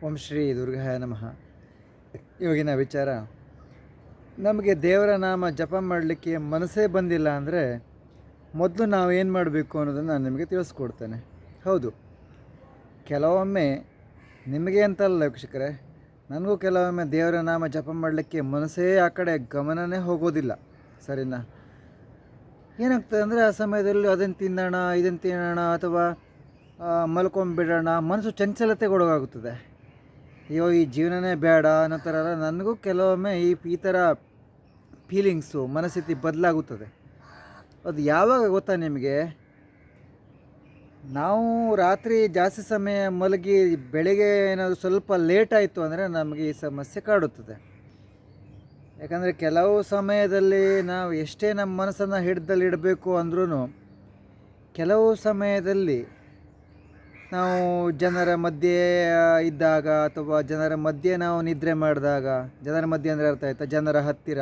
ಓಂ ಶ್ರೀ ದುರ್ಗಾಯ ನಮಃ. ಇವಾಗಿನ ವಿಚಾರ, ನಮಗೆ ದೇವರ ನಾಮ ಜಪ ಮಾಡಲಿಕ್ಕೆ ಮನಸ್ಸೇ ಬಂದಿಲ್ಲ ಅಂದರೆ ಮೊದಲು ನಾವು ಏನು ಮಾಡಬೇಕು ಅನ್ನೋದನ್ನು ನಾನು ನಿಮಗೆ ತಿಳಿಸ್ಕೊಡ್ತೇನೆ. ಹೌದು, ಕೆಲವೊಮ್ಮೆ ನಿಮಗೆ ಅಂತಲ್ಲ ವೀಕ್ಷಕರೇ, ನನಗೂ ಕೆಲವೊಮ್ಮೆ ದೇವರ ನಾಮ ಜಪ ಮಾಡಲಿಕ್ಕೆ ಮನಸ್ಸೇ ಆ ಕಡೆ ಗಮನನೇ ಹೋಗೋದಿಲ್ಲ. ಸರಿನಾ? ಏನಾಗ್ತದೆ ಅಂದರೆ ಆ ಸಮಯದಲ್ಲಿ ಅದನ್ನು ತಿನ್ನೋಣ ಇದನ್ನು ತಿನ್ನೋಣ ಅಥವಾ ಮಲ್ಕೊಂಬಿಡೋಣ, ಮನಸ್ಸು ಚಂಚಲತೆಗೊಳಗಾಗುತ್ತದೆ. ಅಯ್ಯೋ ಈ ಜೀವನನೇ ಬೇಡ ಅನ್ನೋ ಥರ ನನಗೂ ಕೆಲವೊಮ್ಮೆ ಈ ಥರ ಫೀಲಿಂಗ್ಸು ಮನಸ್ಥಿತಿ ಬದಲಾಗುತ್ತದೆ. ಅದು ಯಾವಾಗ ಗೊತ್ತಾ ನಿಮಗೆ? ನಾವು ರಾತ್ರಿ ಜಾಸ್ತಿ ಸಮಯ ಮಲಗಿ ಬೆಳಗ್ಗೆ ಏನಾದರೂ ಸ್ವಲ್ಪ ಲೇಟ್ ಆಯಿತು ಅಂದರೆ ನಮಗೆ ಈ ಸಮಸ್ಯೆ ಕಾಡುತ್ತದೆ. ಯಾಕಂದರೆ ಕೆಲವು ಸಮಯದಲ್ಲಿ ನಾವು ಎಷ್ಟೇ ನಮ್ಮ ಮನಸ್ಸನ್ನು ಹಿಡ್ದಲ್ಲಿ ಇಡಬೇಕು ಅಂದ್ರೂ ಕೆಲವು ಸಮಯದಲ್ಲಿ ನಾವು ಜನರ ಮಧ್ಯೆ ಇದ್ದಾಗ ಅಥವಾ ಜನರ ಮಧ್ಯೆ ನಾವು ನಿದ್ರೆ ಮಾಡಿದಾಗ, ಜನರ ಮಧ್ಯೆ ಅಂದರೆ ಅರ್ಥ ಆಯ್ತಾ, ಜನರ ಹತ್ತಿರ,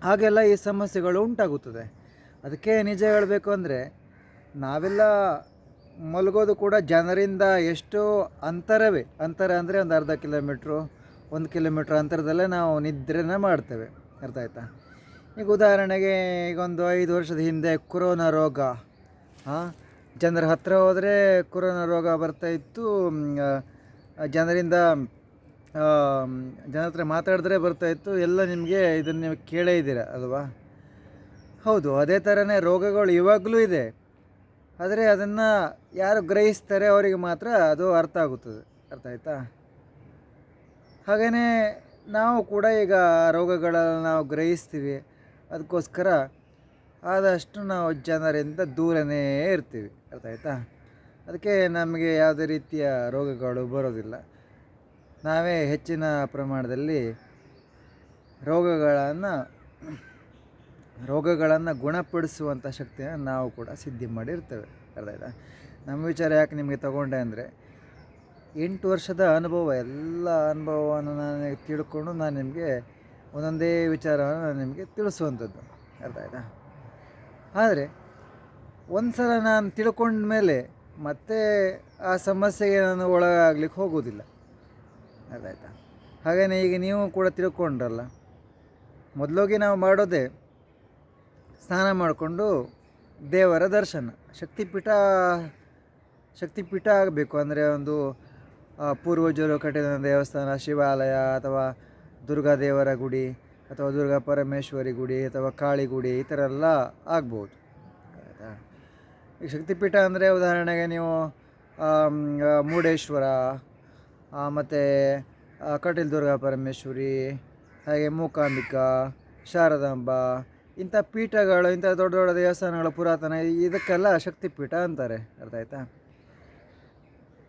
ಹಾಗೆಲ್ಲ ಈ ಸಮಸ್ಯೆಗಳು ಉಂಟಾಗುತ್ತದೆ. ಅದಕ್ಕೆ ನಿಜ ಹೇಳಬೇಕು ಅಂದರೆ ನಾವೆಲ್ಲ ಮಲಗೋದು ಕೂಡ ಜನರಿಂದ ಎಷ್ಟೋ ಅಂತರ ಅಂದರೆ ಒಂದು ಅರ್ಧ ಕಿಲೋಮೀಟ್ರು 1 ಕಿಲೋಮೀಟ್ರ್ ಅಂತರದಲ್ಲೇ ನಾವು ನಿದ್ರೆನ ಮಾಡ್ತೇವೆ. ಅರ್ಥ ಆಯ್ತಾ? ಈಗ ಉದಾಹರಣೆಗೆ ಈಗ ಒಂದು 5 ವರ್ಷದ ಹಿಂದೆ ಕೊರೋನಾ ರೋಗ, ಜನರ ಹತ್ತಿರ ಹೋದರೆ ಕೊರೋನಾ ರೋಗ ಬರ್ತಾಯಿತ್ತು, ಜನರ ಹತ್ರ ಮಾತಾಡಿದ್ರೆ ಬರ್ತಾಯಿತ್ತು. ಎಲ್ಲ ನಿಮಗೆ ಇದನ್ನು ನೀವು ಕೇಳೇ ಇದ್ದೀರ ಅಲ್ವಾ? ಹೌದು, ಅದೇ ಥರನೇ ರೋಗಗಳು ಇವಾಗಲೂ ಇದೆ. ಆದರೆ ಅದನ್ನು ಯಾರು ಗ್ರಹಿಸ್ತಾರೆ ಅವರಿಗೆ ಮಾತ್ರ ಅದು ಅರ್ಥ ಆಗುತ್ತದೆ. ಅರ್ಥ ಆಯ್ತಾ? ಹಾಗೆಯೇ ನಾವು ಕೂಡ ಈಗ ರೋಗಗಳನ್ನು ನಾವು ಗ್ರಹಿಸ್ತೀವಿ. ಅದಕ್ಕೋಸ್ಕರ ಆದಷ್ಟು ನಾವು ಜನರಿಂದ ದೂರನೇ ಇರ್ತೀವಿ. ಅರ್ಥ ಆಯ್ತಾ? ಅದಕ್ಕೆ ನಮಗೆ ಯಾವುದೇ ರೀತಿಯ ರೋಗಗಳು ಬರೋದಿಲ್ಲ. ನಾವೇ ಹೆಚ್ಚಿನ ಪ್ರಮಾಣದಲ್ಲಿ ರೋಗಗಳನ್ನು ಗುಣಪಡಿಸುವಂಥ ಶಕ್ತಿಯನ್ನು ನಾವು ಕೂಡ ಸಿದ್ಧಿ ಮಾಡಿರ್ತೇವೆ. ಅರ್ಥ ಆಯ್ತಾ? ನಮ್ಮ ವಿಚಾರ ಯಾಕೆ ನಿಮಗೆ ತಗೊಂಡೆ ಅಂದರೆ 8 ವರ್ಷದ ಅನುಭವ, ಎಲ್ಲ ಅನುಭವವನ್ನು ನಾನು ತಿಳ್ಕೊಂಡು ನಾನು ನಿಮಗೆ ಒಂದೊಂದೇ ವಿಚಾರವನ್ನು ನಾನು ನಿಮಗೆ ತಿಳಿಸುವಂಥದ್ದು. ಅರ್ಥ ಆಯ್ತಾ? ಆದರೆ ಒಂದು ಸಲ ನಾನು ತಿಳ್ಕೊಂಡ ಮೇಲೆ ಮತ್ತೆ ಆ ಸಮಸ್ಯೆಗೆ ನಾನು ಒಳಗಾಗ್ಲಿಕ್ಕೆ ಹೋಗೋದಿಲ್ಲ. ಅರ್ಥ ಆಯ್ತಾ? ಹಾಗೆಯೇ ಈಗ ನೀವು ಕೂಡ ತಿಳ್ಕೊಂಡ್ರಲ್ಲ, ಮೊದಲೋಗಿ ನಾವು ಮಾಡೋದೇ ಸ್ನಾನ ಮಾಡಿಕೊಂಡು ದೇವರ ದರ್ಶನ, ಶಕ್ತಿಪೀಠ ಆಗಬೇಕು. ಅಂದರೆ ಒಂದು ಪೂರ್ವಜರು ಕಟ್ಟಿದ ದೇವಸ್ಥಾನ, ಶಿವಾಲಯ ಅಥವಾ ದುರ್ಗಾದೇವರ ಗುಡಿ ಅಥವಾ ದುರ್ಗಾ ಪರಮೇಶ್ವರಿ ಗುಡಿ ಅಥವಾ ಕಾಳಿ ಗುಡಿ, ಈ ಥರ ಎಲ್ಲ ಆಗ್ಬೋದು. ಆಯಿತಾ? ಈ ಶಕ್ತಿಪೀಠ ಅಂದರೆ ಉದಾಹರಣೆಗೆ ನೀವು ಮುರುಡೇಶ್ವರ ಮತ್ತು ಕಟೀಲು ದುರ್ಗಾ ಪರಮೇಶ್ವರಿ, ಹಾಗೆ ಮೂಕಾಂಬಿಕಾ, ಶಾರದಾಂಬ, ಇಂಥ ಪೀಠಗಳು, ಇಂಥ ದೊಡ್ಡ ದೊಡ್ಡ ದೇವಸ್ಥಾನಗಳು ಪುರಾತನ, ಇದಕ್ಕೆಲ್ಲ ಶಕ್ತಿಪೀಠ ಅಂತಾರೆ. ಅರ್ಥ ಆಯ್ತಾ?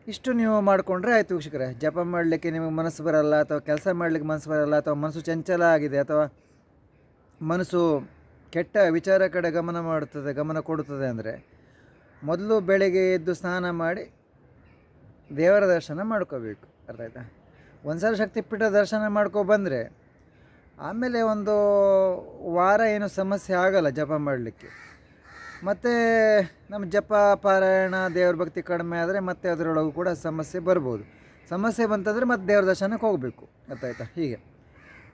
ಇಷ್ಟು ನೀವು ಮಾಡಿಕೊಂಡ್ರೆ ಆಯಿತು ವೀಕ್ಷಕರೇ. ಜಪ ಮಾಡಲಿಕ್ಕೆ ನಿಮಗೆ ಮನಸ್ಸು ಬರಲ್ಲ, ಅಥವಾ ಕೆಲಸ ಮಾಡಲಿಕ್ಕೆ ಮನಸ್ಸು ಬರಲ್ಲ, ಅಥವಾ ಮನಸ್ಸು ಚಂಚಲ ಆಗಿದೆ, ಅಥವಾ ಮನಸ್ಸು ಕೆಟ್ಟ ವಿಚಾರ ಕಡೆ ಗಮನ ಕೊಡುತ್ತದೆ ಅಂದರೆ ಮೊದಲು ಬೆಳಗ್ಗೆ ಎದ್ದು ಸ್ನಾನ ಮಾಡಿ ದೇವರ ದರ್ಶನ ಮಾಡ್ಕೋಬೇಕು. ಅರ್ಥ ಆಯ್ತಾ? ಒಂದು ಸಲ ಶಕ್ತಿಪೀಠ ದರ್ಶನ ಮಾಡ್ಕೊಬಂದರೆ ಆಮೇಲೆ ಒಂದು ವಾರ ಏನು ಸಮಸ್ಯೆ ಆಗಲ್ಲ ಜಪ ಮಾಡಲಿಕ್ಕೆ. ಮತ್ತು ನಮ್ಮ ಜಪ ಪಾರಾಯಣ ದೇವ್ರ ಭಕ್ತಿ ಕಡಿಮೆ ಆದರೆ ಮತ್ತೆ ಅದರೊಳಗೂ ಕೂಡ ಸಮಸ್ಯೆ ಬರ್ಬೋದು. ಸಮಸ್ಯೆ ಬಂತಂದರೆ ಮತ್ತೆ ದೇವ್ರ ದರ್ಶನಕ್ಕೆ ಹೋಗಬೇಕು. ಅರ್ಥ ಆಯ್ತಾ? ಹೀಗೆ.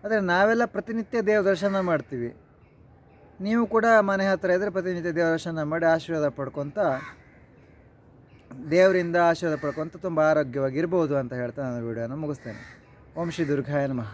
ಆದರೆ ನಾವೆಲ್ಲ ಪ್ರತಿನಿತ್ಯ ದೇವ್ರ ದರ್ಶನ ಮಾಡ್ತೀವಿ. ನೀವು ಕೂಡ ಮನೆ ಹತ್ತಿರ ಇದ್ದರೆ ಪ್ರತಿನಿತ್ಯ ದೇವ್ರ ದರ್ಶನ ಮಾಡಿ ಆಶೀರ್ವಾದ ದೇವರಿಂದ ಆಶೀರ್ವಾದ ಪಡ್ಕೊತ ತುಂಬ ಆರೋಗ್ಯವಾಗಿರ್ಬೋದು ಅಂತ ಹೇಳ್ತಾ ನಾನು ವಿಡಿಯೋನ ಮುಗಿಸ್ತೇನೆ. ಓಂ ಶ್ರೀ ದುರ್ಗಾಯ ನಮಃ.